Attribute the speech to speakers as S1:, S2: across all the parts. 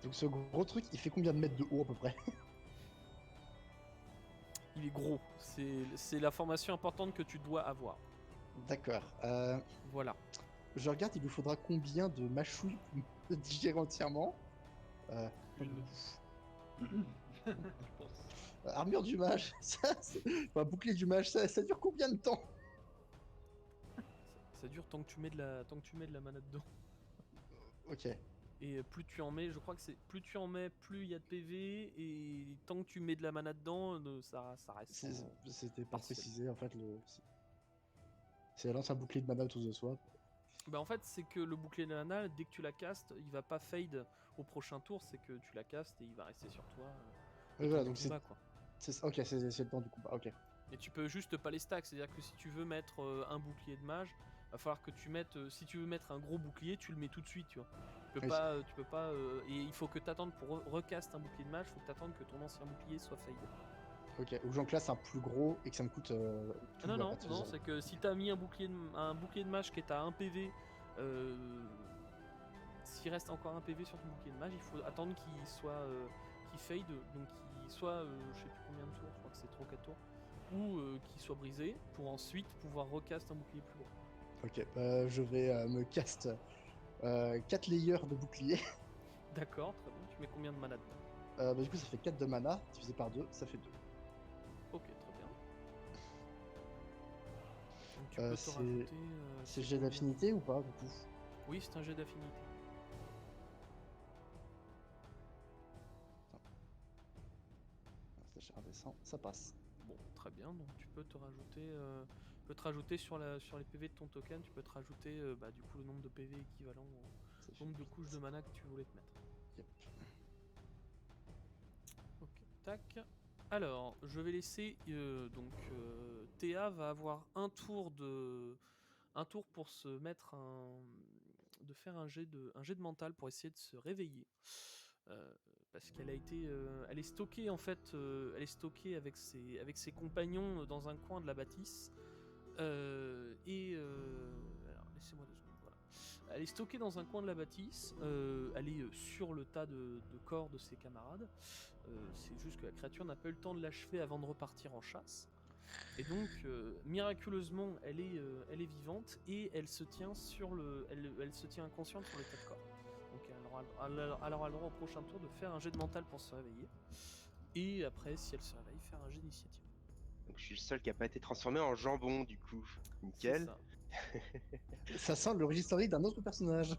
S1: Donc ce gros truc, il fait combien de mètres de haut à peu près?
S2: Il est gros. C'est l'information importante que tu dois avoir.
S1: D'accord.
S2: Voilà.
S1: Je regarde, il vous faudra combien de mâchouilles pour me digérer entièrement? Pas
S3: Une.
S1: beaucoup.
S3: Je pense.
S1: Armure du mage, enfin, bouclier du mage, ça dure combien de temps?
S2: Ça dure tant que tu mets de la mana dedans.
S1: Ok.
S2: Et plus tu en mets, je crois que c'est plus tu en mets, plus il y a de PV. Et tant que tu mets de la mana dedans, ça reste
S1: C'était pas
S2: partiel.
S1: précisé en fait. C'est elle lance un bouclier de mana autour de soi.
S2: Bah en fait c'est que le bouclier de mana, dès que tu la castes, il va pas fade au prochain tour, c'est que tu la castes et il va rester sur toi le
S1: Oui,
S2: temps
S1: voilà,
S2: du
S1: donc
S2: combat quoi.
S1: ok, c'est le temps du combat. Ok.
S2: Et tu peux juste pas les stacks, c'est-à-dire que si tu veux mettre un bouclier de mage, va falloir que tu mettes, si tu veux mettre un gros bouclier, tu le mets tout de suite, tu vois.
S1: Oui.
S2: Tu peux pas, et il faut que t'attendes pour recast un bouclier de mage, faut que t'attendes que ton ancien bouclier soit fade.
S1: Ok. Ou j'en classe un plus gros et que ça me coûte
S2: Ah
S1: tout
S2: non
S1: à
S2: non
S1: partir de
S2: non,
S1: zéro.
S2: c'est que si t'as mis un bouclier de mage qui est à 1 PV, s'il reste encore un PV sur ton bouclier de mage, il faut attendre qu'il soit qu'il fade, donc qu'il soit je sais plus combien de tours, je crois que c'est 3 ou 4 tours, ou qu'il soit brisé pour ensuite pouvoir recast un bouclier plus gros.
S1: Ok. Je vais me cast 4 layers de bouclier.
S2: D'accord, très bien. Tu mets combien de mana dedans?
S1: Du coup, ça fait 4 de mana. Divisé par 2, ça fait 2.
S2: Ok, très bien. Donc tu peux te
S1: C'est
S2: rajouter.
S1: c'est
S2: C'est
S1: jet
S2: combien?
S1: d'affinité ou pas, du coup?
S2: Oui, c'est un jet d'affinité.
S1: Attends. C'est indécent, ça passe.
S2: Bon, très bien. Donc tu peux te rajouter, sur les PV de ton token, tu peux te rajouter du coup le nombre de PV équivalent
S1: Ça
S2: au
S1: fait
S2: nombre de
S1: 8.
S2: couches de mana que tu voulais te mettre.
S1: Yep.
S2: Ok, tac. Alors, je vais laisser Théa va avoir un tour pour se mettre de faire un jet de mental pour essayer de se réveiller. Parce qu'elle a été, elle est stockée en fait, elle est stockée avec ses compagnons dans un coin de la bâtisse. Alors laissez-moi 2 secondes. Voilà. Elle est stockée dans un coin de la bâtisse. Elle est sur le tas de corps de ses camarades. C'est juste que la créature n'a pas eu le temps de l'achever avant de repartir en chasse. Et donc, miraculeusement, elle est vivante et elle se tient elle se tient inconsciente sur le tas de corps. Donc, elle aura le droit au prochain tour de faire un jet de mental pour se réveiller. Et après, si elle se réveille, faire un jet d'initiative.
S4: Donc je suis le seul qui a pas été transformé en jambon du coup.
S2: C'est
S4: Nickel.
S2: ça.
S1: Ça sent le registre historique d'un autre personnage.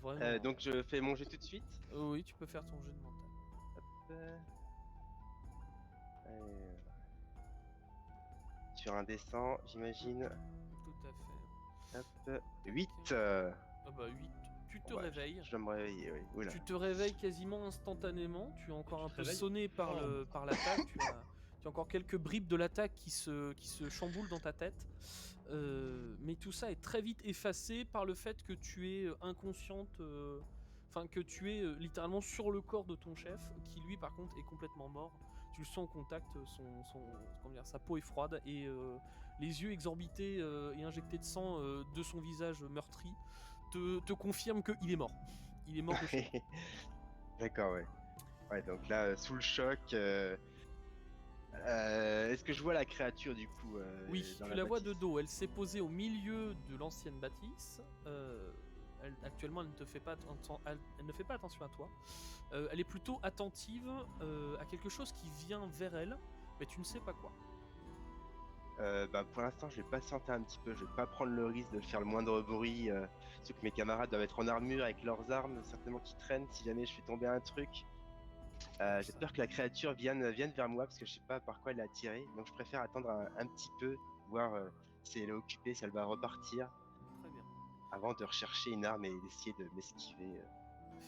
S2: Vraiment.
S4: Donc je fais mon jet tout de suite.
S2: Oui, tu peux faire ton jet de mental.
S4: Euh, euh, Sur un descend, j'imagine.
S2: Tout à fait.
S4: Hop. 8.
S2: Ah bah 8. Tu te
S4: Bon, bah,
S2: réveilles.
S4: je dois me réveiller, oui. Oula.
S2: Tu te réveilles quasiment instantanément. Tu es encore
S3: Tu
S2: un
S3: te
S2: peu
S3: réveilles
S2: sonné par
S3: Oh.
S2: l'attaque. Tu as encore quelques bribes de l'attaque qui se chamboulent dans ta tête. Mais tout ça est très vite effacé par le fait que tu es inconsciente. Enfin, que tu es littéralement sur le corps de ton chef, qui lui par contre est complètement mort. Tu le sens au contact, comment dire, sa peau est froide et les yeux exorbités et injectés de sang de son visage meurtri te confirment qu'il est mort. Il est mort de chez.
S4: D'accord, ouais. Ouais, donc là, sous le choc, est-ce que je vois la créature du coup
S2: Oui,
S4: dans
S2: tu
S4: la
S2: la vois
S4: bâtisse
S2: de dos. Elle s'est posée au milieu de l'ancienne bâtisse. Actuellement, elle ne fait pas attention à toi. Elle est plutôt attentive à quelque chose qui vient vers elle, mais tu ne sais pas quoi.
S4: Pour l'instant, je vais patienter un petit peu. Je vais pas prendre le risque de faire le moindre bruit. Surtout que mes camarades doivent être en armure avec leurs armes, certainement qui traînent si jamais je fais tomber un truc. J'ai peur que la créature vienne vers moi parce que je sais pas par quoi elle est attirée. Donc je préfère attendre un petit peu, voir si elle est occupée, si elle va repartir,
S2: Très bien.
S4: avant de rechercher une arme et d'essayer de m'esquiver.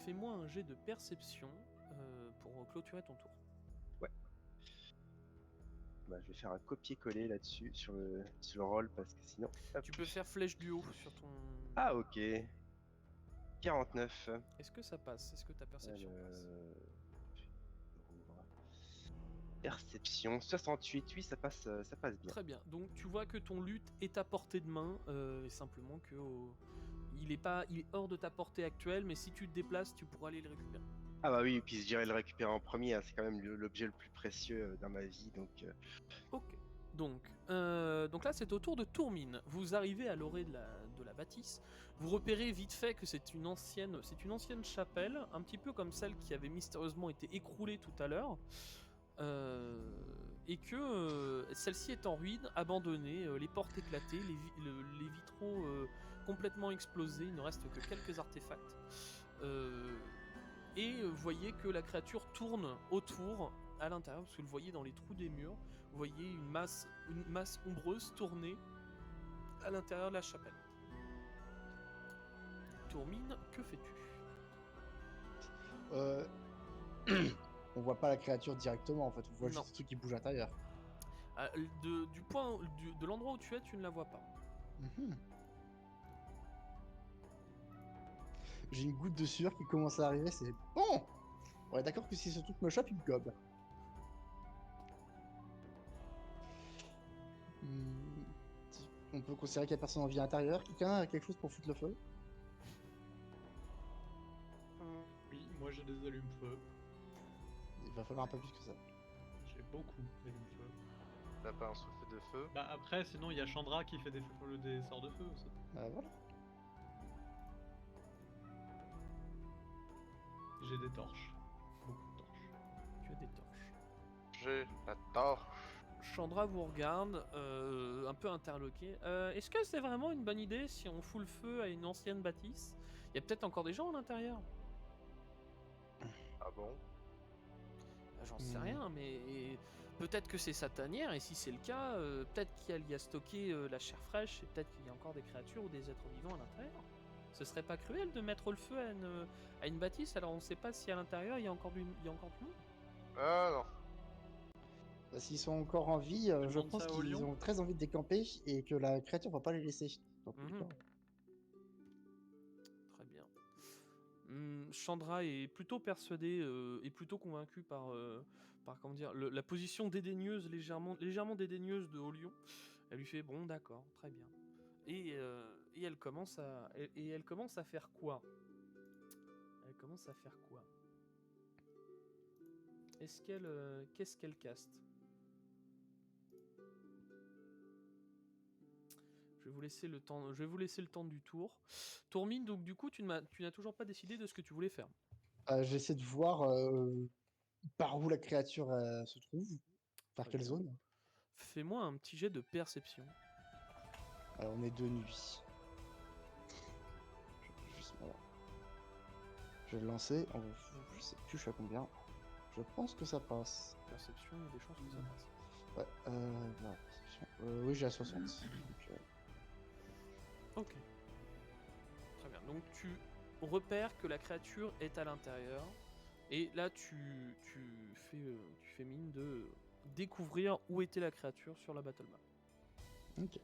S2: Fais-moi un jet de perception pour clôturer ton tour.
S4: Ouais. Bah, je vais faire un copier-coller là-dessus sur le rôle parce que sinon. Hop.
S2: Tu peux faire flèche du haut sur ton.
S4: Ah ok. 49.
S2: Est-ce que ça passe? Est-ce que ta perception passe?
S4: Perception 68, oui ça passe bien.
S2: Très bien. Donc tu vois que ton lutte est à portée de main, et simplement que il est hors de ta portée actuelle, mais si tu te déplaces, tu pourras aller le récupérer.
S4: Ah bah oui, et puis j'irai le récupérer en premier, hein, c'est quand même l'objet le plus précieux dans ma vie, donc...
S2: Ok. Donc là, c'est au tour de Tourmine. Vous arrivez à l'orée de la bâtisse. Vous repérez vite fait que c'est une ancienne chapelle, un petit peu comme celle qui avait mystérieusement été écroulée tout à l'heure. Et que celle-ci est en ruine, abandonnée, les portes éclatées, les vitraux complètement explosés, il ne reste que quelques artefacts. Et vous voyez que la créature tourne autour, à l'intérieur, parce que vous le voyez dans les trous des murs, vous voyez une masse ombreuse tourner à l'intérieur de la chapelle. Tourmine, que fais-tu?
S1: On voit pas la créature directement en fait, on voit
S2: Non.
S1: juste des trucs qui bougent à l'intérieur.
S2: De l'endroit où tu es, tu ne la vois pas.
S1: Mhm. J'ai une goutte de sueur qui commence à arriver, c'est bon. On est d'accord que si ce truc me chope, il me gobe. Hmm, On peut considérer qu'il y a personne en vie à l'intérieur. Quelqu'un a quelque chose pour foutre le feu?
S3: Oui, moi j'ai des allumes-feu.
S1: Il va falloir un peu plus que ça.
S3: J'ai beaucoup d'allumes-feu.
S5: T'as pas un souffle de feu?
S3: Bah après, sinon il y a Chandra qui fait des sorts de feu aussi.
S1: Voilà.
S3: J'ai des torches. Beaucoup de torches.
S2: Tu as des torches.
S5: J'ai la torche.
S2: Chandra vous regarde, un peu interloqué. Est-ce que c'est vraiment une bonne idée si on fout le feu à une ancienne bâtisse? Il y a peut-être encore des gens à l'intérieur.
S5: Ah bon?
S2: J'en sais rien, mais peut-être que c'est sa tanière, et si c'est le cas, peut-être qu'il y a stocké la chair fraîche, et peut-être qu'il y a encore des créatures ou des êtres vivants à l'intérieur. Ce serait pas cruel de mettre le feu à une bâtisse, alors on ne sait pas si à l'intérieur il y a encore du monde.
S5: Ah non.
S1: Bah, s'ils sont encore en vie, je
S3: demande
S1: pense
S3: ça au
S1: qu'ils
S3: lion.
S1: ont très envie de décamper et que la créature va pas les laisser. Dans tous les
S2: Mhm.
S1: cas.
S2: Très bien. Chandra est plutôt persuadée et plutôt convaincue par comment dire, la position dédaigneuse, légèrement dédaigneuse de Olion. Elle lui fait bon, d'accord, très bien. Et elle commence à faire quoi? Elle commence à faire quoi? Qu'est-ce qu'elle caste? Je vais vous laisser le temps du tour. Tourmine, donc du coup, tu n'as toujours pas décidé de ce que tu voulais faire.
S1: J'essaie de voir par où la créature se trouve, par
S2: Très
S1: quelle
S2: bien.
S1: zone.
S2: Fais-moi un petit jet de perception.
S1: Alors, on est de nuit. Voilà. Je vais le lancer. Je sais plus, je suis à combien. Je pense que ça passe.
S2: Perception, il y a des chances que ça passe.
S1: Ouais, voilà, perception. Oui, j'ai à 60. Donc,
S2: Ok. Très bien. Donc tu repères que la créature est à l'intérieur. Et là, tu fais mine de découvrir où était la créature sur la battle map.
S1: Ok.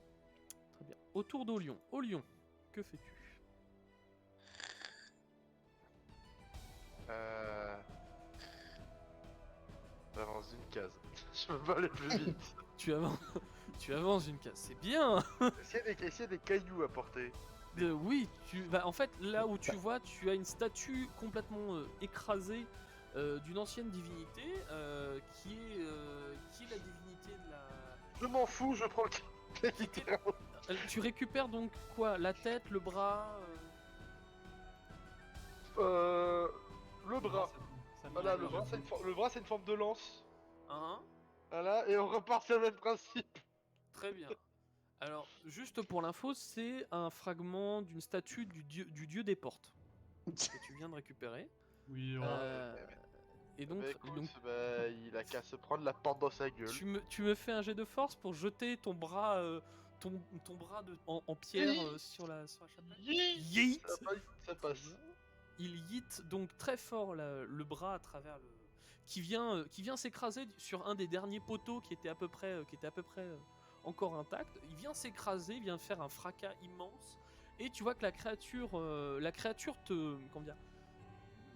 S2: Très bien. Autour d'Olion. Olion, que fais-tu?
S5: J'avance une case. Je peux pas aller plus vite.
S2: Tu avances une case. C'est bien.
S5: Est-ce qu'il y a des cailloux à porter?
S2: Oui, en fait, là où tu vois, tu as une statue complètement écrasée d'une ancienne divinité qui est la divinité de la.
S5: Je m'en fous, je prends le littéralement.
S2: Tu récupères donc quoi? La tête, le bras
S5: Le bras.
S3: Ça me
S5: Voilà,
S3: rappelle,
S5: le bras c'est une forme de lance.
S2: Hein?
S5: Voilà, et on repart sur le même principe.
S2: Très bien. Alors, juste pour l'info, c'est un fragment d'une statue du dieu des portes que tu viens de récupérer.
S3: Oui,
S2: Et donc,
S5: Bah écoute, bah, il a qu'à se prendre la porte dans sa gueule.
S2: tu me fais un jet de force pour jeter ton bras, ton bras en pierre sur la chapelle. Yeet.
S5: Ça passe.
S2: Il yeet donc très fort le bras à travers qui vient s'écraser sur un des derniers poteaux qui était à peu près encore intact. Il vient s'écraser, il vient faire un fracas immense, et tu vois que la créature te comment dire,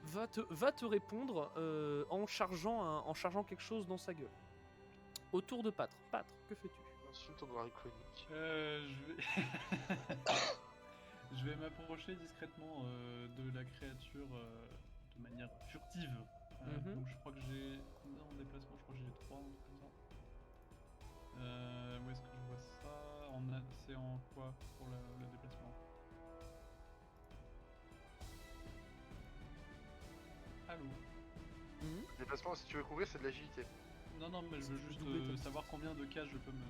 S2: va te répondre en chargeant quelque chose dans sa gueule. Autour de Pâtre. Pâtre, que fais-tu?
S5: Insulte au bras iconique.
S3: je vais... je vais m'approcher discrètement de la créature de manière furtive. Donc je crois que j'ai combien en déplacement? Je crois que j'ai 3, un truc comme ça. Où est-ce que je vois ça? C'est en quoi pour le déplacement? Allô?
S5: Le déplacement, si tu veux couvrir, c'est de l'agilité.
S3: Non, mais je veux juste
S2: doubler ta
S3: savoir combien de cases je peux me...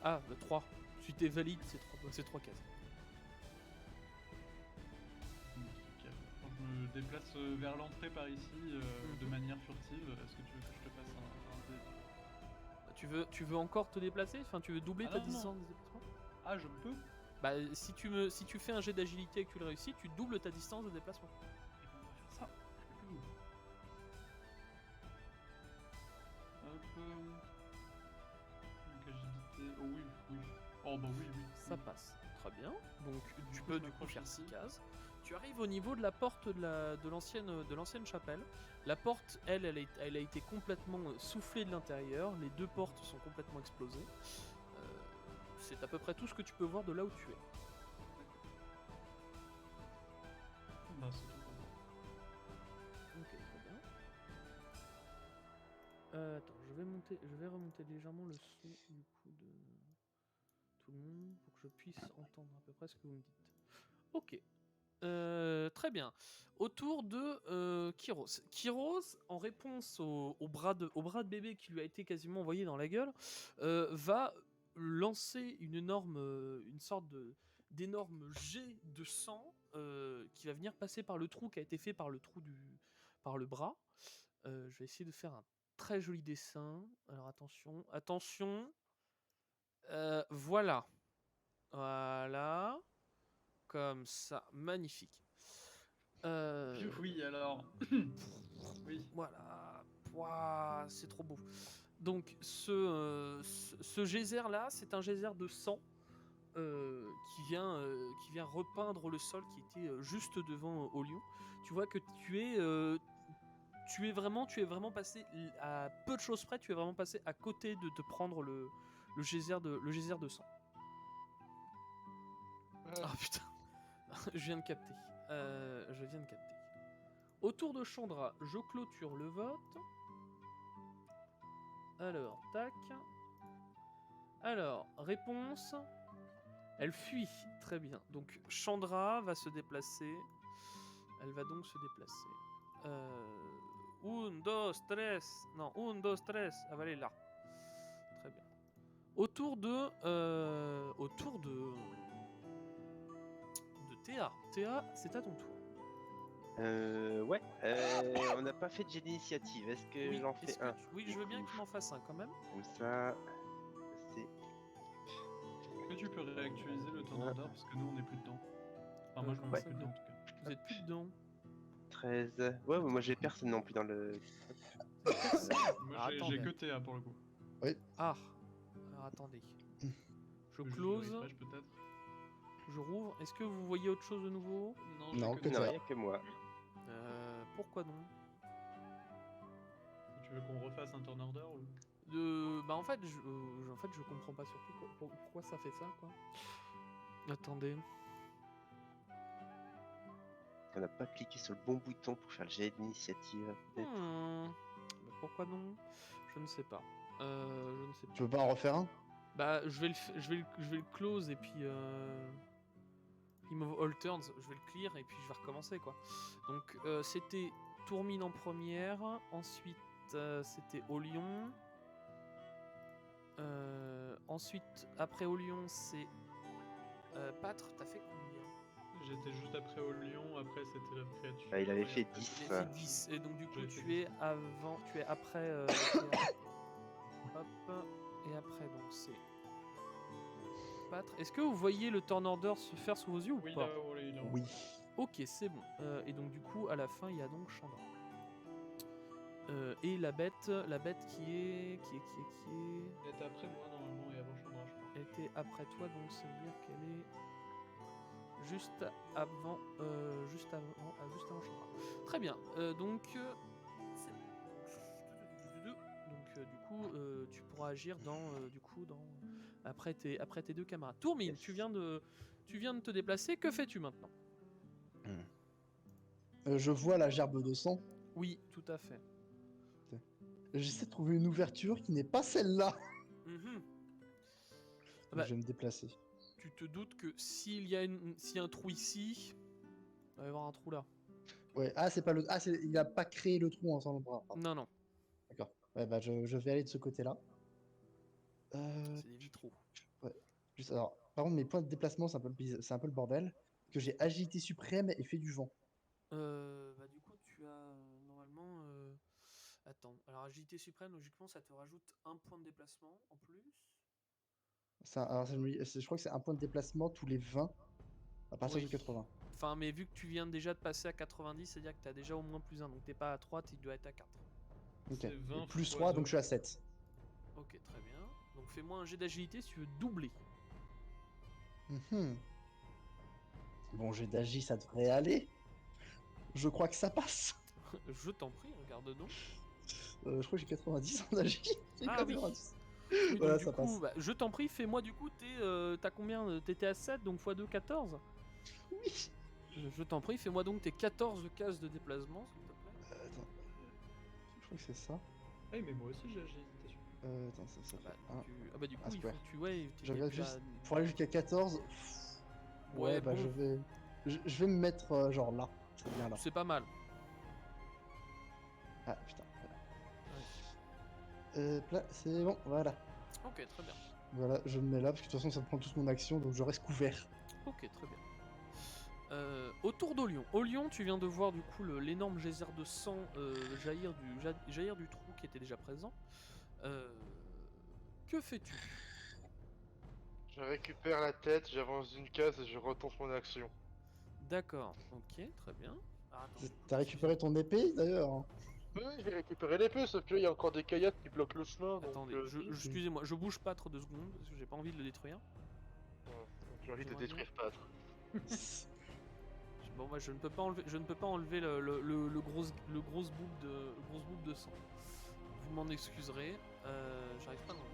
S2: Ah, 3. Si t'es valide, c'est 3 cases.
S3: Quand je me déplace vers l'entrée par ici de manière furtive, est-ce que tu veux que je te fasse un dé?
S2: Tu veux encore te déplacer? Enfin, tu veux doubler
S3: Ah
S2: ta
S3: non,
S2: distance
S3: non.
S2: de déplacement?
S3: Ah, je peux?
S2: Bah, si tu fais un jet d'agilité et que tu le réussis, tu doubles ta distance de déplacement.
S3: Et ben, on va faire ça. Hop. Donc agilité... Oh oui. Oh bah oui.
S2: Ça passe. Très bien. Donc, tu
S3: coup,
S2: peux
S3: je
S2: du coup
S3: m'approche
S2: faire
S3: ici.
S2: 6 cases. Tu arrives au niveau de la porte de l'ancienne chapelle. La porte, elle a été complètement soufflée de l'intérieur. Les deux portes sont complètement explosées. C'est à peu près tout ce que tu peux voir de là où tu es.
S3: Bah c'est tout pour moi.
S2: Ok, très bien. Attends, je vais remonter légèrement le son du coup de tout le monde pour que je puisse entendre à peu près ce que vous me dites. Ok. Très bien. Autour de Kyros. Kyros, en réponse au bras de bébé qui lui a été quasiment envoyé dans la gueule, va lancer une sorte d'énorme jet de sang qui va venir passer par le trou qui a été fait par le bras. Je vais essayer de faire un très joli dessin. Alors attention. Voilà. Comme ça, magnifique.
S3: Oui, alors. Oui.
S2: Voilà. Ouah, c'est trop beau. Donc ce geyser là, c'est un geyser de sang qui vient repeindre le sol qui était juste devant Olion. Tu vois que tu es vraiment passé à peu de choses près. Tu es vraiment passé à côté de te prendre le geyser de sang. Ah putain, je viens de capter. Autour de Chandra, je clôture le vote. Alors, tac. Alors, réponse. Elle fuit. Très bien. Donc, Chandra va se déplacer. Elle va donc se déplacer. Un, dos, tres. Non, un, dos, tres. Elle va aller là. Très bien. Autour de Théa. Théa, c'est à ton tour.
S4: Ouais. On n'a pas fait de jet d'initiative. Est-ce que
S2: Oui,
S4: j'en fais un?
S2: oui,
S4: du
S2: je veux bien
S4: coup
S2: que tu m'en fasses un quand même.
S4: Comme ça, c'est
S3: Est-ce que tu peux réactualiser le turn order parce que nous on n'est plus dedans. Enfin moi je me
S2: comment
S3: mets
S2: ça,
S3: plus
S2: vous
S3: dedans en tout cas.
S2: Vous êtes plus dedans.
S4: 13. Ouais, moi j'ai personne non plus dans le.
S2: Personne.
S3: Moi
S2: Alors,
S3: j'ai
S2: attendez.
S3: que TA pour le coup.
S2: Ah, alors attendez. Je
S3: Juste le
S2: close,
S3: refresh, peut-être.
S2: je rouvre. Est-ce que vous voyez autre chose de nouveau?
S3: Non,
S1: Non,
S3: j'ai
S1: que
S3: que
S4: Non,
S1: TA.
S4: il n'y a que moi.
S2: Pourquoi non?
S3: Tu veux qu'on refasse un turn order ou...
S2: Bah en fait, je comprends pas surtout pourquoi ça fait ça, quoi. Attendez.
S4: On n'a pas cliqué sur le bon bouton pour faire le jet d'initiative, peut-être.
S2: Bah, pourquoi non? Je ne sais pas. Je ne sais pas.
S1: Tu peux pas en refaire un?
S2: Bah, je vais le close et puis remove all turns, je vais le clear et puis je vais recommencer, quoi. Donc c'était Tourmine en première, ensuite c'était Olion. Ensuite, après Olion, c'est Pâtre, t'as fait combien?
S3: J'étais juste après au lion, après c'était la créature.
S4: Ah, il avait
S3: et
S4: fait
S3: après,
S4: 10.
S2: Il a fait 10, et donc du coup
S3: J'avais fait
S2: tu es après hop, et après donc c'est Pâtre. Est-ce que vous voyez le turn order se faire sous vos yeux ou
S3: Oui,
S2: pas?
S3: là, oui, là.
S1: Oui.
S2: Ok, c'est bon. Et donc du coup, à la fin, il y a donc Chandra. Et la bête qui est...
S3: Elle était après moi normalement et avant Chandra, je crois.
S2: Elle était après toi, donc ça veut dire qu'elle est juste avant Chandra. Très bien. Donc c'est bon. Donc du coup, tu pourras agir dans après tes deux camarades. Tourmine,
S4: Yes.
S2: tu viens de te déplacer. Que fais-tu maintenant?
S1: Je vois la gerbe de sang.
S2: Oui, tout à fait.
S1: J'essaie de trouver une ouverture qui n'est pas celle-là.
S2: Mhm.
S1: Donc,
S2: Bah,
S1: je vais me déplacer.
S2: tu te doutes que s'il y a un trou ici, il va y avoir un trou là.
S1: Ouais, ah, c'est pas le. Ah, il a pas créé le trou en sans le bras. Pardon.
S2: Non, non,
S1: D'accord. Ouais, bah, je vais aller de ce côté-là.
S2: c'est des vitraux.
S1: Ouais. Juste, alors, par contre, mes points de déplacement, c'est un peu le bordel. Que j'ai agilité suprême et fait du vent.
S2: Bah du coup, tu as normalement. Attends, alors agilité suprême, logiquement, ça te rajoute un point de déplacement en plus.
S1: Alors, je crois que c'est un point de déplacement tous les 20 à partir
S2: Oui.
S1: de 80.
S2: Enfin, mais vu que tu viens déjà de passer à 90, c'est-à-dire que tu as déjà au moins plus 1. Donc t'es pas à 3, tu dois être à 4.
S1: Ok.
S3: C'est
S1: Et
S3: 20
S1: plus
S3: fois
S1: 3, donc
S3: deux.
S1: je suis à 7.
S2: Ok, très bien. Donc fais-moi un jet d'agilité si tu veux doubler.
S1: Mhm. Bon, j'ai d'agi, ça devrait aller. Je crois que ça passe.
S2: Je t'en prie, regarde donc.
S1: Je crois que j'ai 90 en agi. J'ai
S2: Ah oui.
S1: 90.
S2: Oui, donc
S1: Voilà,
S2: du
S1: ça
S2: coup,
S1: passe.
S2: bah, je t'en prie, fais-moi du coup, t'as combien t'étais à 7, donc x2, 14.
S1: Oui.
S2: Je t'en prie, fais-moi donc tes 14 cases de déplacement, s'il te plaît.
S1: Attends. Je crois que c'est ça.
S3: Eh, mais moi aussi j'ai agilité suprême.
S1: Attends, ça
S2: Ah bah,
S1: fait 1.
S2: du coup,
S1: un
S2: il faut
S1: square.
S2: que tu... Ouais,
S1: Je
S2: t'étais
S1: regarde
S2: déjà...
S1: juste. Pour aller jusqu'à 14.
S2: Ouais,
S1: Bah
S2: bon,
S1: je vais me mettre genre là. C'est bien là.
S2: c'est pas mal.
S1: Ah putain. Voilà.
S2: Ouais.
S1: C'est bon, voilà.
S2: Ok, très bien.
S1: Voilà, je me mets là parce que de toute façon ça prend toute mon action donc je reste couvert.
S2: Ok, très bien. Autour d'Olion. Olion, tu viens de voir du coup l'énorme geyser de sang jaillir du trou qui était déjà présent. Que fais-tu?
S5: Je récupère la tête, j'avance d'une case et je retente mon action.
S2: D'accord, ok, très bien. Ah, attends, du coup,
S1: T'as récupéré ton épée d'ailleurs, hein.
S5: Oui, j'ai récupéré l'épée, sauf qu'il y a encore des caillates qui bloquent le chemin, donc
S2: attendez, excusez-moi, je bouge pas trop 2 secondes parce que j'ai pas envie de le détruire.
S5: donc j'ai envie de
S2: J'aimerais
S5: détruire Pâtre.
S2: Bon, moi je ne peux pas enlever le grosse boule de sang. Vous m'en excuserez, j'arrive pas à l'enlever.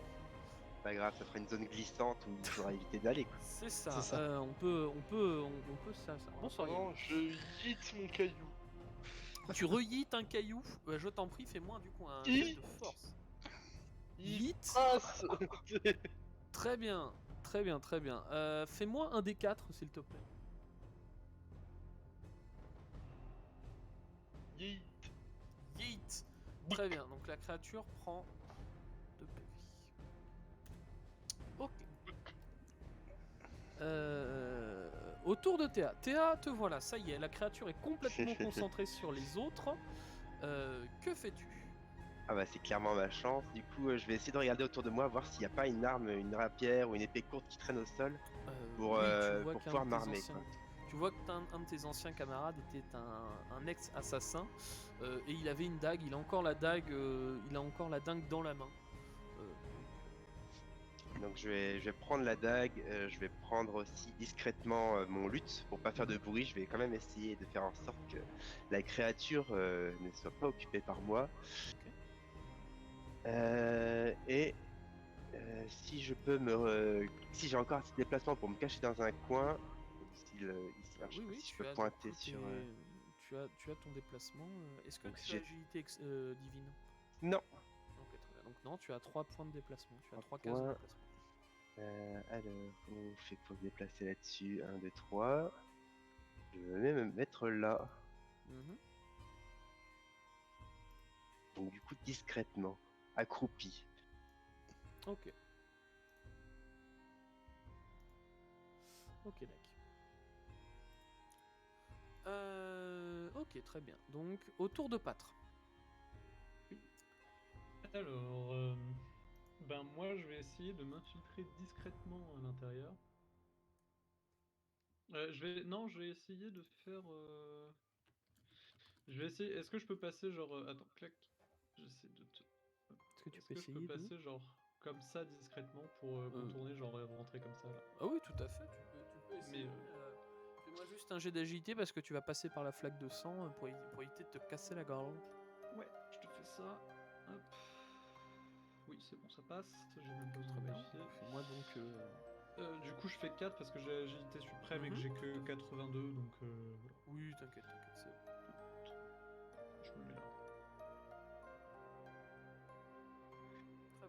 S4: Pas grave, ça fera une zone glissante où il faudra éviter d'aller, quoi.
S2: C'est ça.
S1: C'est ça.
S2: On peut ça. Bonsoir.
S5: Non, je yeet mon caillou.
S2: Tu reyites un caillou. Je t'en prie, fais-moi du coup un jet de force. Yeet.
S5: Passe.
S2: Très bien, très bien, très bien. Fais-moi un des 4 s'il te plaît.
S5: Yeet.
S2: Yeet. Très bien. Donc la créature prend 2 PV. Ok. Autour de Théa. Théa, te voilà, ça y est, la créature est complètement concentrée sur les autres. Que fais-tu?
S4: Ah bah c'est clairement ma chance. Du coup, je vais essayer de regarder autour de moi, voir s'il n'y a pas une arme, une rapière ou une épée courte qui traîne au sol pour,
S2: Oui, tu vois
S4: pour
S2: qu'un
S4: pouvoir
S2: de tes
S4: m'armer,
S2: anciens...
S4: quoi.
S2: Tu vois que un de tes anciens camarades était un ex-assassin et il avait une dague. Il a encore la dague, dans la main.
S4: Donc je vais prendre la dague, je vais prendre aussi discrètement mon luth pour pas faire de bruit. Je vais quand même essayer de faire en sorte que la créature ne soit pas occupée par moi.
S2: Ok.
S4: Et si je peux si j'ai encore assez de déplacement pour me cacher dans un coin, ici, alors, je sais
S2: Oui,
S4: pas
S2: oui,
S4: si je
S2: tu
S4: peux
S2: as
S4: pointer
S2: du coup
S4: sur.
S2: tu as ton déplacement. Est-ce que
S4: Donc si
S2: tu as
S4: j'ai.
S2: agilité divine?
S4: Non.
S2: Ok, très bien. Donc non, tu as 3 points de déplacement. Tu as 3
S4: 3
S2: cases de
S4: points.
S2: déplacement.
S4: Alors, comment on fait pour se déplacer là-dessus? 1, 2, 3. Je vais même me mettre là.
S2: Mhm.
S4: Donc du coup discrètement, accroupi.
S2: Ok. Ok, d'accord. Ok, très bien. Donc, autour de Pâtre.
S3: Alors, ben moi je vais essayer de m'infiltrer discrètement à l'intérieur. Non, je vais essayer de faire. Je vais essayer. Est-ce que je peux passer genre. Attends, clac. J'essaie de te.
S2: Est-ce que tu
S3: Est-ce
S2: peux
S3: que je peux
S2: essayer de...
S3: passer genre comme ça discrètement pour contourner, genre rentrer comme ça là.
S2: Ah oui, tout à fait, tu peux essayer.
S3: Mais,
S2: Fais-moi juste un jet d'agilité parce que tu vas passer par la flaque de sang pour éviter de te casser la gorge.
S3: Ouais, je te fais ça. Hop. Oui, c'est bon, ça passe. J'ai même pas besoin
S2: Très
S3: de
S2: bien.
S3: vérifier.
S2: Fais-moi donc...
S3: Du coup, je fais 4 parce que j'ai agilité suprême et que
S2: Mhm.
S3: j'ai que 82, donc voilà.
S2: Oui, t'inquiète, c'est...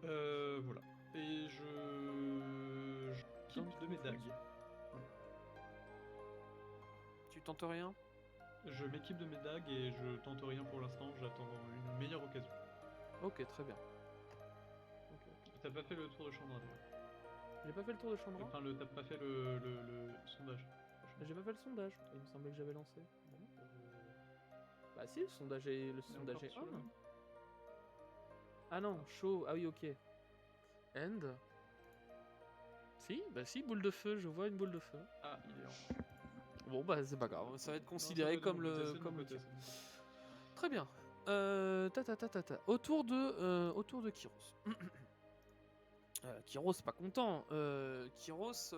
S3: Voilà. Et je quitte de mes dagues.
S2: Tu tentes rien?
S3: Je m'équipe de mes dagues et je tente rien pour l'instant, j'attends une meilleure occasion.
S2: Ok, très bien. Ok.
S3: T'as pas fait le tour de Chandra déjà.
S2: J'ai pas fait le tour de Chandra?
S3: Enfin, t'as pas fait le sondage.
S2: J'ai pas fait le sondage. Il me semblait que j'avais lancé. Bon, bah si, le sondage est
S3: encore sur le
S2: on.
S3: même.
S2: Ah non, chaud. Ah oui, ok. End. Si, bah si, boule de feu. Je vois une boule de feu.
S3: Ah, il est en...
S2: Bon bah c'est pas grave. Ça va être
S3: Non,
S2: considéré
S3: c'est de
S2: comme
S3: mon côté,
S2: le
S3: c'est de mon
S2: comme le
S3: côté,
S2: tir.
S3: c'est de mon côté.
S2: Très bien. Autour de Kyros. Kyros pas content. Kyros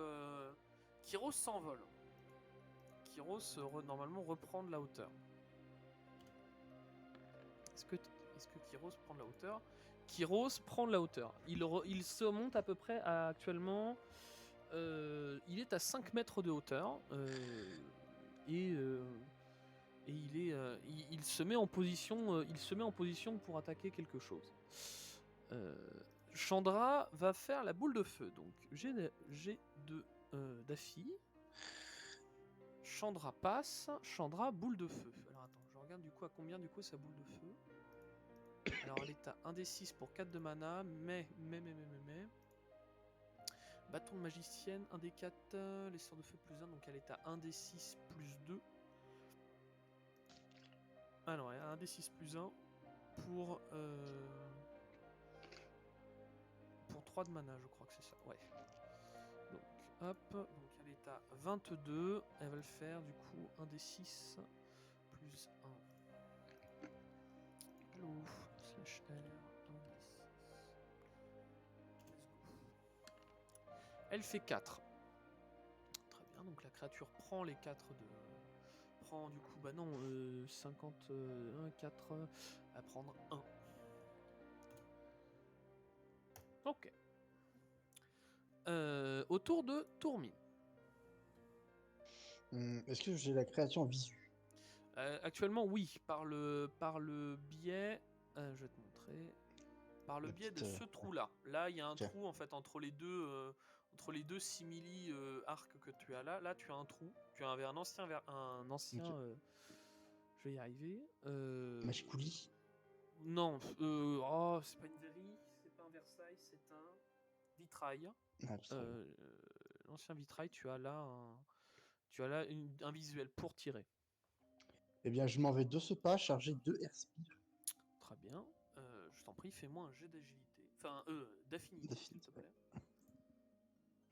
S2: s'envole. Kyros normalement reprend de la hauteur. Est-ce que Kyros prend de la hauteur? Kyros prend de la hauteur. Il se monte à peu près à actuellement. Il est à 5 mètres de hauteur. Et il se met en position pour attaquer quelque chose. Chandra va faire la boule de feu. Donc j'ai de Daffy. Chandra passe. Chandra boule de feu. Alors attends, je regarde du coup à combien du coup sa boule de feu. Alors elle est à 1d6 pour 4 de mana, mais. Bâton de magicienne, 1d4, les sorts de feu plus 1, donc elle est à 1d6 plus 2. Alors elle est à 1d6 plus 1 pour 3 de mana, je crois que c'est ça, ouais. Donc hop, donc elle est à 22, elle va le faire du coup 1d6 plus 1. Hello, slash L, 1d6. Elle fait 4. Très bien, donc la créature prend les 4 de... Prend du coup, bah non, 51, 4, à prendre 1. Ok. Autour de Tourmine.
S1: Est-ce que j'ai la créature en visu?
S2: Actuellement, oui, par le biais... je vais te montrer. Par le
S1: La
S2: biais de
S1: petite,
S2: ce trou-là. Là, il y a un
S1: ok.
S2: trou en fait entre les deux simili arcs que tu as là. Là, tu as un trou. Tu avais un ancien
S1: Ok.
S2: je vais y arriver.
S1: Machikouli?
S2: Non, c'est pas une Verri, c'est pas un Versailles, c'est un vitrail.
S1: Ah, putain.
S2: L'ancien vitrail, tu as là un visuel pour tirer.
S1: Eh bien, je m'en vais de ce pas charger 2 Airspire.
S2: Très bien. Je t'en prie, fais-moi un jet d'agilité. Enfin, d'affinité, s'il te plaît.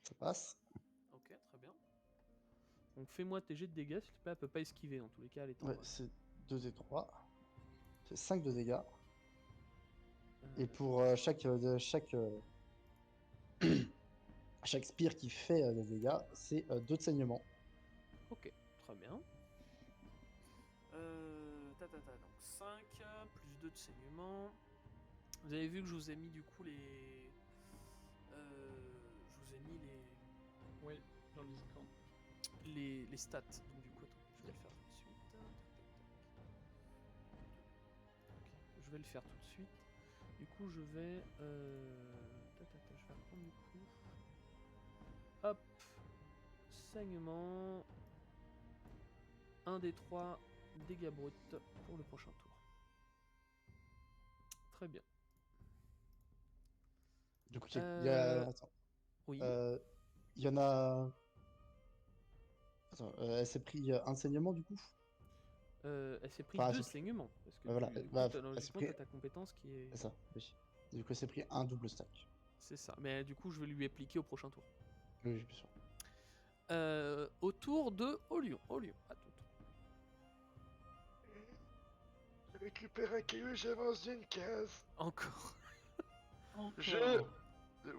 S1: Ça passe.
S2: Ok, très bien. Donc fais-moi tes jets de dégâts, s'il te plaît. Elle peut pas esquiver, dans tous les cas, elle est en
S1: Ouais,
S2: vol.
S1: c'est 2 et 3. C'est 5 de dégâts.
S2: Euh,
S1: Et pour chaque spire qui fait des dégâts, c'est 2 de saignement.
S2: Ok, très bien. Donc 5, plus 2 de saignement. Vous avez vu que je vous ai mis du coup les... je vous ai mis
S3: Oui, dans le Discord.
S2: les stats. Donc du coup, attends, je vais le faire tout de suite. Ok, je vais le faire tout de suite. Du coup, je vais... je vais reprendre du coup... Hop. Saignement. 1 des 3 dégâts bruts pour le prochain tour. Très bien.
S1: Du coup, il y a... Attends.
S2: Oui.
S1: Il y en a... Attends, elle s'est pris un saignement du coup?
S2: Elle s'est pris
S1: Enfin,
S2: 2
S1: elle s'est pris-
S2: saignements. Parce que
S1: voilà,
S2: du coup,
S1: bah,
S2: logiquement,
S1: elle s'est pris-
S2: t'as ta compétence qui est...
S1: C'est ça, oui. Du coup, elle s'est pris un double stack.
S2: C'est ça. Mais du coup, je vais lui appliquer au prochain tour.
S1: Oui, bien sûr.
S2: Au tour de Olion. Olion, à ton tour.
S5: Je récupère un caillou et j'avance d'une case.
S2: Encore.
S5: Je...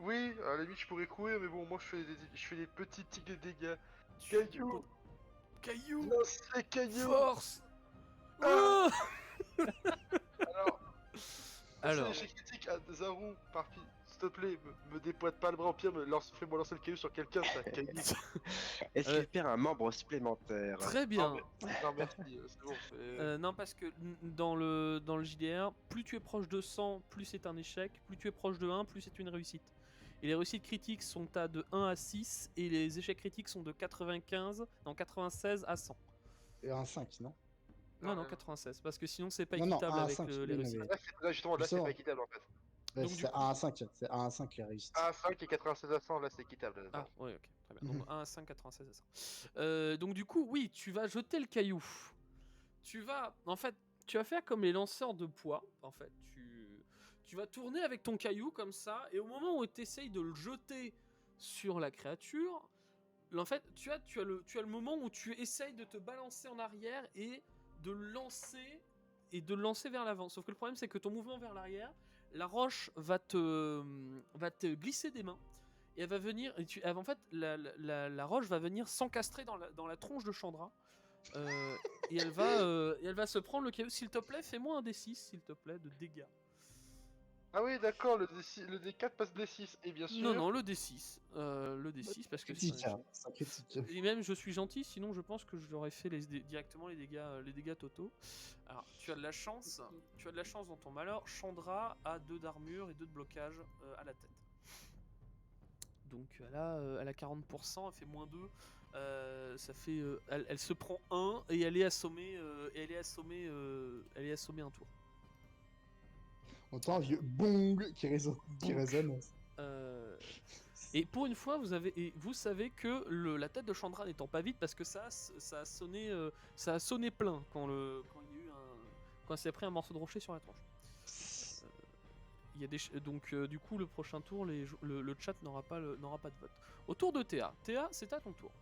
S5: Oui, à la limite je pourrais courir, mais bon, moi je fais des petits tics de dégâts. Caillou.
S2: Caillou.
S5: Lancer caillou.
S2: Force.
S5: Alors,
S2: Alors.
S5: j'ai critique à Zaru s'il te plaît, me dépoite pas le bras, au pire, fais-moi lancer le caillou sur quelqu'un, ça caillou.
S4: Est-ce qu'il perd un membre supplémentaire?
S2: Très bien.
S5: Non, merci, c'est bon.
S2: Non, parce que dans le JDR, plus tu es proche de 100, plus c'est un échec. Plus tu es proche de 1, plus c'est une réussite. Et les réussites critiques sont à de 1 à 6, et les échecs critiques sont de 96 à 100.
S1: Et un 5, non?
S2: Non, 96, parce que sinon c'est pas
S1: Non, non,
S2: équitable
S1: 1 à
S2: avec
S1: 5,
S2: les
S1: oui,
S2: réussites.
S1: mais-
S5: Là, justement, là, c'est
S1: Justement.
S5: pas équitable en fait.
S1: Ouais,
S2: Donc, du
S1: c'est
S2: coup-
S1: 1 à 5, c'est 1 à 5 les réussites.
S5: 1 à 5 et 96 à 100, là, c'est équitable.
S2: Ah,
S5: d'accord.
S2: ouais, ok, très bien. Donc 1 à 5, 96 à 100. Donc du coup, oui, tu vas jeter le caillou. En fait, tu vas faire comme les lanceurs de poids. En fait, tu vas tourner avec ton caillou comme ça, et au moment où tu essayes de le jeter sur la créature, en fait, tu as le moment où tu essayes de te balancer en arrière et de le lancer vers l'avant. Sauf que le problème, c'est que ton mouvement vers l'arrière, la roche va te glisser des mains. Et elle va venir. En fait, la roche va venir s'encastrer dans la tronche de Chandra. Et elle va se prendre le caillou. S'il te plaît, fais-moi un D6, s'il te plaît, de dégâts.
S5: Ah oui, d'accord, le D4 passe D6, et bien sûr.
S2: Non, le D6. Le D6, parce que
S1: Critique, hein, c'est un critique.
S2: et même je suis gentil, sinon je pense que je leur ai fait directement les dégâts totaux. Alors, tu as de la chance dans ton malheur. Chandra a 2 d'armure et 2 de blocage à la tête. Donc elle a 40%, elle fait moins 2. Ça fait, elle se prend 1 et elle est assommée, un tour.
S1: On entend un vieux bong qui résonne.
S2: Et pour une fois, vous savez que la tête de Chandra n'étant pas vide, parce que ça a sonné plein quand elle s'est pris un morceau de rocher sur la tronche. Donc du coup, le prochain tour, le chat n'aura pas de vote. Au tour de Théa. Théa, c'est à ton tour.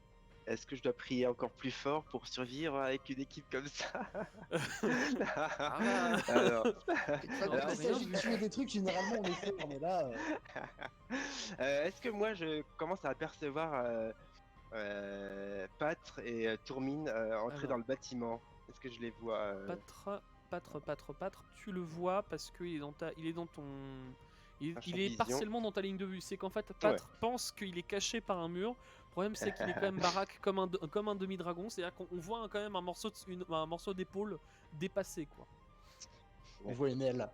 S4: Est-ce que je dois prier encore plus fort pour survivre avec une équipe comme ça? Alors,
S1: Quand il s'agit de tuer des trucs, généralement on est fort, mais là.
S4: est-ce que moi je commence à apercevoir Pâtre et Tourmine entrer
S2: Alors.
S4: dans le bâtiment? Est-ce que je les vois
S2: Pâtre, tu le vois parce qu'il est dans ton. Il
S4: Un champ
S2: est
S4: de vision.
S2: partiellement dans ta ligne de vue. C'est qu'en fait, Pâtre pense qu'il est caché par un mur. Le problème, c'est qu'il est quand même baraque comme un demi-dragon. C'est-à-dire qu'on voit quand même un morceau d'épaule dépassé, quoi.
S1: On voit une aile.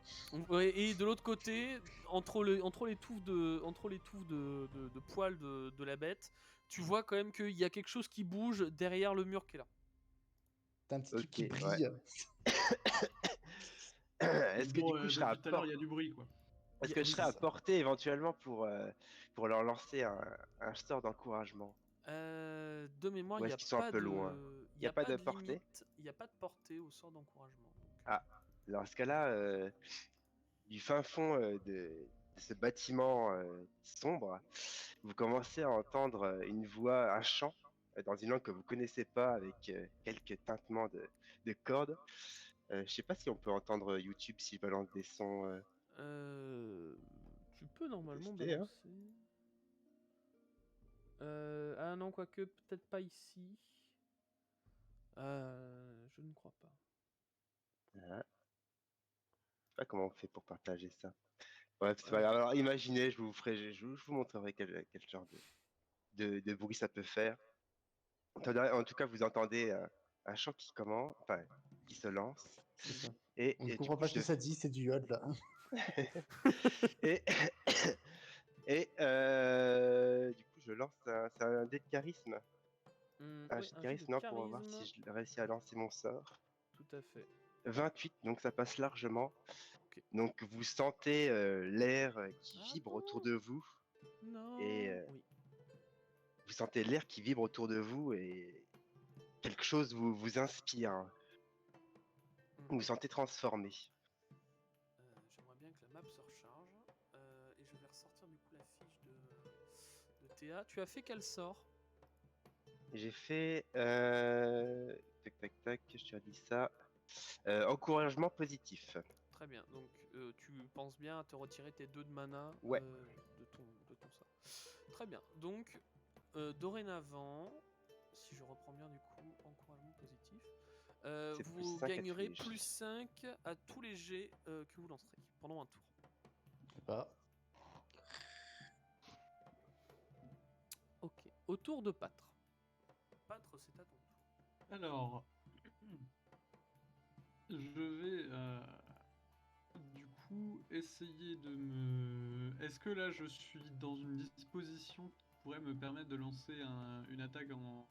S2: Ouais, et de l'autre côté, entre les touffes de poils de la bête, tu vois quand même qu'il y a quelque chose qui bouge derrière le mur qui est là.
S1: T'as un petit truc qui
S4: Ok,
S1: brille.
S4: Est-ce que du coup je serai à
S3: Tout à l'heure, il y a du bruit, quoi.
S4: Est-ce que je serai à portée éventuellement pour leur lancer un sort d'encouragement?
S2: De mémoire,
S4: Ou
S2: il n'y
S4: est-ce
S2: a
S4: qu'ils sont
S2: pas
S4: un peu
S2: de...
S4: loin?
S2: Il y a pas de
S4: portée?
S2: limite, il n'y a pas de portée au sort d'encouragement.
S4: Ah, dans ce cas-là, du fin fond de ce bâtiment sombre, vous commencez à entendre une voix, un chant, dans une langue que vous connaissez pas, avec quelques tintements de cordes. Je sais pas si on peut entendre YouTube s'il balance des sons.
S2: Tu peux normalement
S4: Tester, hein.
S2: balancer. Ah non, quoique, peut-être pas ici. Je ne crois pas.
S4: Ah. Je sais pas comment on fait pour partager ça. Bref, c'est pas grave. Alors imaginez, je vous montrerai quel genre de bruit ça peut faire. En tout cas, vous entendez un chant qui commence, enfin, qui se lance.
S1: C'est ça.
S4: Et,
S1: On ne
S4: et du
S1: comprend
S4: coup,
S1: pas ce que ça dit, c'est du yod là.
S4: et, du coup, je lance un dé de charisme. Un
S2: Oui,
S4: jet de
S2: un jet
S4: charisme,
S2: de
S4: non, pour voir
S2: charisme.
S4: si je réussis à lancer mon sort.
S2: Tout à fait.
S4: 28, donc ça passe largement.
S2: Ok.
S4: Donc vous sentez l'air qui
S2: Ah
S4: vibre
S2: bon
S4: autour de vous.
S2: Non.
S4: Et
S2: Oui.
S4: vous sentez l'air qui vibre autour de vous et quelque chose vous inspire. Vous vous sentez transformé.
S2: J'aimerais bien que la map se recharge. Et je vais ressortir du coup la fiche de Théa. Tu as fait quel sort?
S4: J'ai fait... Tac tac tac, je te dis ça. Encouragement positif.
S2: Très bien. Donc tu penses bien à te retirer tes 2 de mana
S4: Ouais.
S2: de ton sort. Très bien. Donc dorénavant, si je reprends bien du coup, encouragement positif,
S4: C'est
S2: vous
S4: +5 à tous
S2: gagnerez
S4: les jets.
S2: +5 à tous les jets que vous lancerez pendant un tour.
S1: Je sais pas.
S2: Autour de Pâtre. Pâtre, c'est à ton tour.
S3: Alors, je vais du coup essayer de me... Est-ce que là je suis dans une disposition qui pourrait me permettre de lancer une attaque en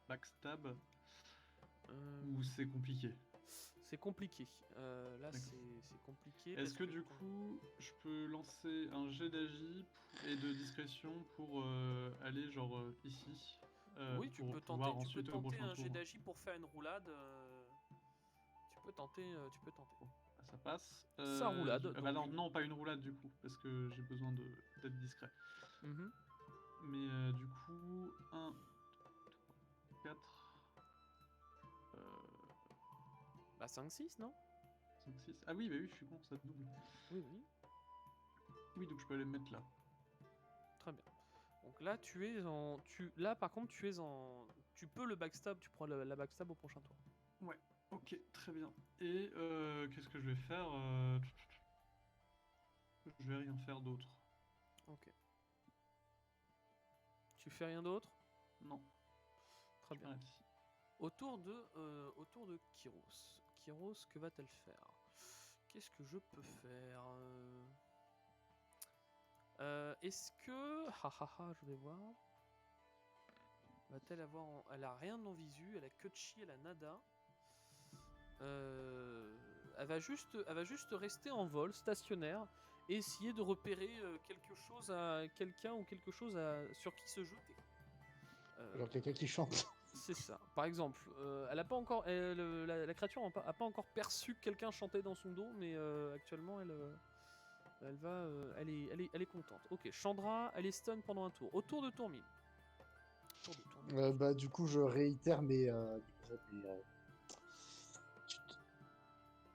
S3: backstab ou c'est compliqué?
S2: C'est compliqué. Là,
S3: D'accord.
S2: c'est compliqué.
S3: Est-ce
S2: parce
S3: que du coup je peux lancer un jet d'agi et de discrétion pour aller genre ici
S2: oui, tu
S3: pour
S2: peux
S3: pouvoir
S2: tenter,
S3: ensuite au prochain
S2: un jet
S3: tour.
S2: d'agi pour faire une roulade. Tu peux tenter.
S3: Ah, ça passe.
S2: Ça roulade,
S3: bah
S2: donc
S3: non,
S2: du-
S3: non, pas une roulade du coup, parce que j'ai besoin d'être discret.
S2: Mhm.
S3: Mais du coup, 1, 4,
S2: Bah 5-6, non?
S3: 5, 6. Ah oui, bah oui, je suis con, ça double.
S2: Oui, oui.
S3: Oui, donc je peux aller me mettre là.
S2: Très bien. Donc là, là, par contre, tu es en... Tu peux le backstab, tu prends la backstab au prochain tour.
S3: Ouais, ok, très bien. Et qu'est-ce que je vais faire Je vais rien faire d'autre.
S2: Ok. Tu fais rien d'autre?
S3: Non,
S2: Très
S3: je
S2: bien.
S3: m'arrête ici.
S2: Autour de Kyros. Kyros, que va-t-elle faire? Qu'est-ce que je peux faire? Est-ce que... je vais voir. Va-t-elle avoir... Elle a rien en visu, elle a que de chi, elle a nada. Elle va juste rester en vol, stationnaire, et essayer de repérer quelque chose à quelqu'un ou quelque chose sur qui se jeter.
S1: Genre quelqu'un qui chante.
S2: C'est ça. Par exemple, elle a pas encore, la créature a pas encore perçu que quelqu'un chantait dans son dos, mais actuellement elle est contente. Ok, Chandra, elle est stun pendant un tour. Autour de Tourmine.
S1: Bah, du coup, je réitère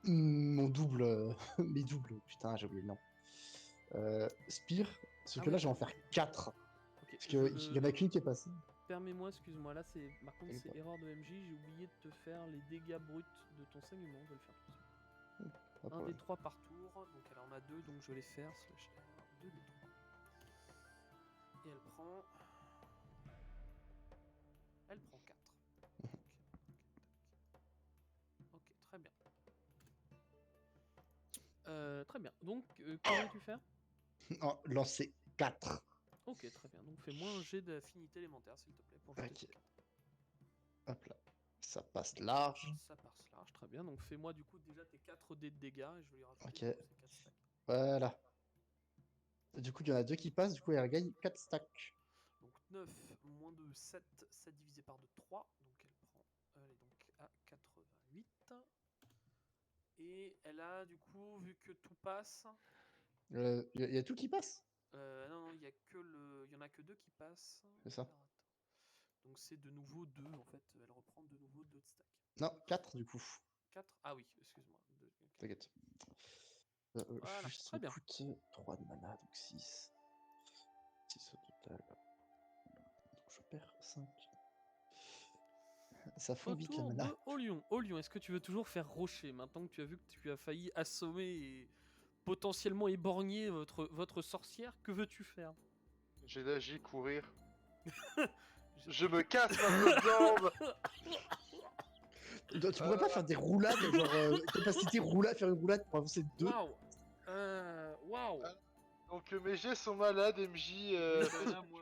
S1: mon double. Mes doubles. Putain, j'ai oublié le nom. Spire. Sauf que
S2: oui.
S1: là, je vais en faire 4.
S2: Ok,
S1: Parce qu'il y en a qu'une qui est passée.
S2: Permets-moi, excuse-moi, là c'est. Par contre,
S1: T'inquiète
S2: c'est
S1: pas.
S2: erreur de MJ, j'ai oublié de te faire les dégâts bruts de ton saignement, je vais le faire tout de suite.
S1: Pas de
S2: Un des
S1: problème.
S2: 3 par tour, donc elle en a 2, donc je vais les faire. Slash R, 2 des 3. Et elle prend. Elle prend 4. Ok, très bien. Très bien. Donc, que veux-tu faire?
S1: Oh, lancer 4.
S2: Ok, très bien. Donc, fais-moi un jet d'affinité élémentaire, s'il te plaît, pour jeter
S1: Ok.
S2: tes 4.
S1: Hop là. Ça passe large.
S2: Ça passe large, très bien. Donc, fais-moi du coup déjà tes 4 dés de dégâts et je vais lui rajouter
S1: Ok.
S2: du coup, ces 4 stacks.
S1: Voilà. Du coup, il y en a 2 qui passent. Du coup, elle gagne 4 stacks.
S2: Donc 9 moins 2, 7, 7 divisé par 2, 3. Donc elle est donc à 88. Et elle a du coup, vu que tout passe...
S1: Il y a tout qui passe.
S2: non, il y en a que 2 qui passent.
S1: C'est ça.
S2: Alors, attends. Donc c'est de nouveau 2 en fait. Elle reprend de nouveau 2 de stack.
S1: Non, 4 du coup.
S2: 4? Ah oui, excuse-moi.
S1: T'inquiète.
S2: Voilà,
S1: Juste,
S2: très bien.
S1: coûte 3 de mana, donc 6. 6 au total. Donc je perds 5. Ça fond vite la
S2: Autour
S1: mana.
S2: de Olion. Olion, est-ce que tu veux toujours faire rocher maintenant que tu as vu que tu as failli assommer et potentiellement éborgner votre sorcière? Que veux-tu faire?
S5: J'ai d'agi, courir. Je me casse ma grosse jambe.
S1: Tu pourrais pas faire des roulades, genre capacité roulade, faire une roulade pour avancer de 2.
S2: Waouh! Waouh!
S5: Donc mes jets sont malades, MJ.
S3: Là, moi,